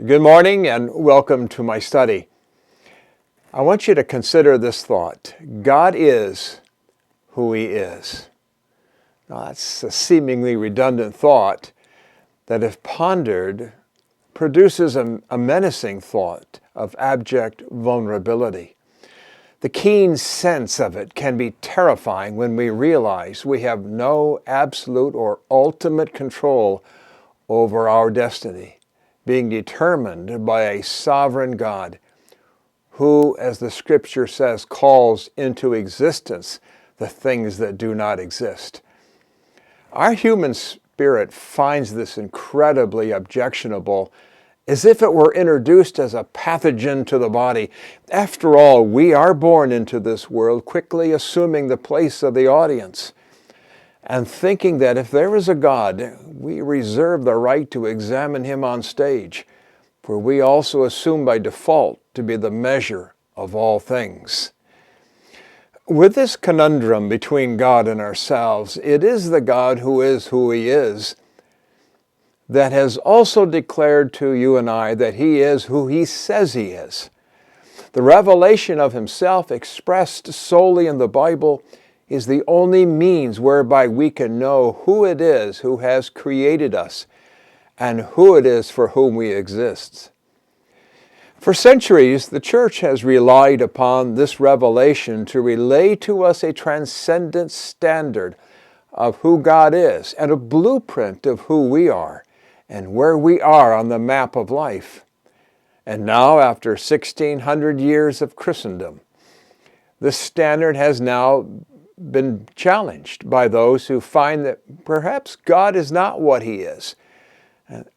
Good morning and welcome to my study. I want you to consider this thought. God is who He is. Now, that's a seemingly redundant thought that, if pondered, produces a menacing thought of abject vulnerability. The keen sense of it can be terrifying when we realize we have no absolute or ultimate control over our destiny, being determined by a sovereign God who, as the Scripture says, calls into existence the things that do not exist. Our human spirit finds this incredibly objectionable, as if it were introduced as a pathogen to the body. After all, we are born into this world quickly assuming the place of the audience and thinking that if there is a God, we reserve the right to examine Him on stage, for we also assume by default to be the measure of all things. With this conundrum between God and ourselves, it is the God who He is that has also declared to you and I that He is who He says He is. The revelation of Himself expressed solely in the Bible is the only means whereby we can know who it is who has created us and who it is for whom we exist. For centuries, the Church has relied upon this revelation to relay to us a transcendent standard of who God is and a blueprint of who we are and where we are on the map of life. And now, after 1,600 years of Christendom, this standard has now been challenged by those who find that perhaps God is not what He is,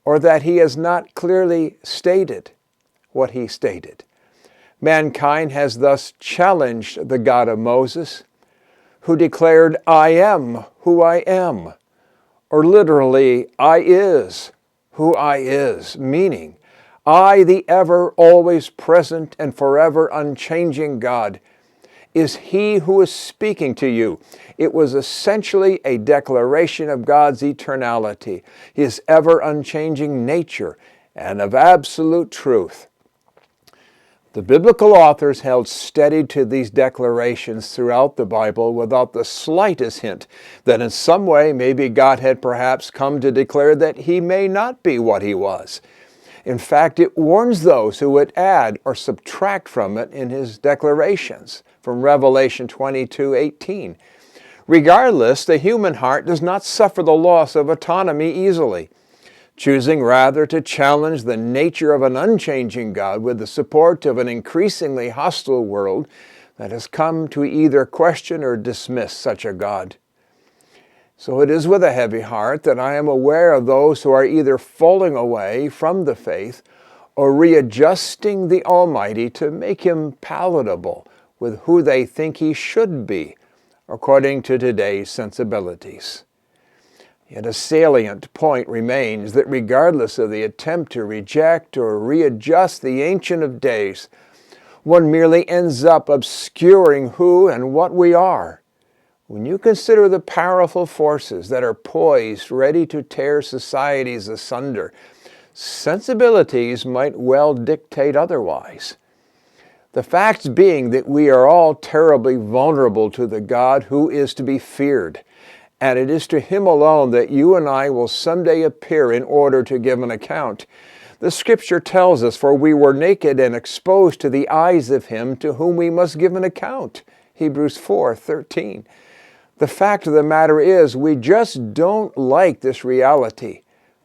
or that He has not clearly stated what He stated. Mankind has thus challenged the God of Moses, who declared, "I am who I am," or literally, "I is who I is," meaning, I, the ever, always present, and forever unchanging God, is He who is speaking to you. It was essentially a declaration of God's eternality, His ever unchanging nature, and of absolute truth. The biblical authors held steady to these declarations throughout the Bible without the slightest hint that in some way maybe God had perhaps come to declare that He may not be what He was. In fact, it warns those who would add or subtract from it in His declarations from Revelation 22:18. Regardless, the human heart does not suffer the loss of autonomy easily, choosing rather to challenge the nature of an unchanging God with the support of an increasingly hostile world that has come to either question or dismiss such a God. So it is with a heavy heart that I am aware of those who are either falling away from the faith or readjusting the Almighty to make Him palatable with who they think He should be, according to today's sensibilities. Yet a salient point remains that regardless of the attempt to reject or readjust the Ancient of Days, one merely ends up obscuring who and what we are. When you consider the powerful forces that are poised, ready to tear societies asunder, sensibilities might well dictate otherwise. The facts being that we are all terribly vulnerable to the God who is to be feared, and it is to Him alone that you and I will someday appear in order to give an account. The Scripture tells us, "For we were naked and exposed to the eyes of Him to whom we must give an account." Hebrews 4:13. The fact of the matter is, we just don't like this reality,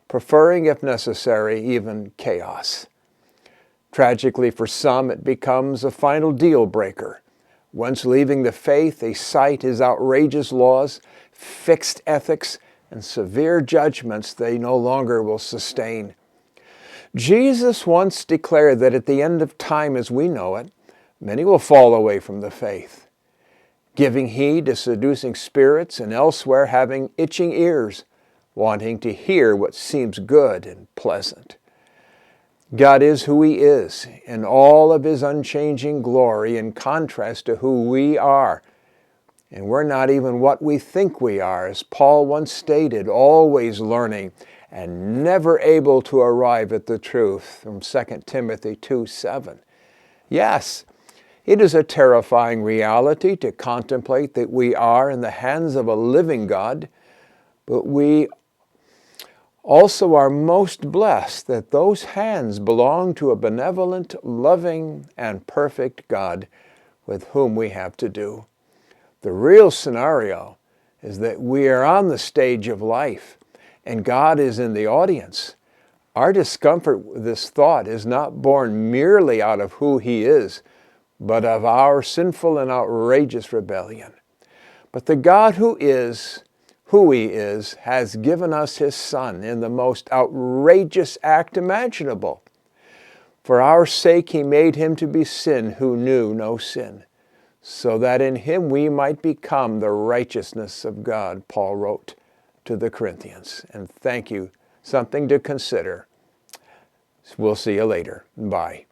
preferring, if necessary, even chaos. Tragically for some, it becomes a final deal breaker. Once leaving the faith, they cite His outrageous laws, fixed ethics, and severe judgments they no longer will sustain. Jesus once declared that at the end of time as we know it, many will fall away from the faith, giving heed to seducing spirits and elsewhere having itching ears, wanting to hear what seems good and pleasant. God is who He is in all of His unchanging glory in contrast to who we are. And we're not even what we think we are, as Paul once stated, always learning and never able to arrive at the truth, from 2 Timothy 2:7. Yes, it is a terrifying reality to contemplate that we are in the hands of a living God, but we also are most blessed that those hands belong to a benevolent, loving, and perfect God with whom we have to do. The real scenario is that we are on the stage of life and God is in the audience. Our discomfort with this thought is not born merely out of who He is, but of our sinful and outrageous rebellion. But the God who is who He is has given us His Son in the most outrageous act imaginable. For our sake He made Him to be sin who knew no sin, so that in Him we might become the righteousness of God, Paul wrote to the Corinthians. And thank you. Something to consider. We'll see you later. Bye.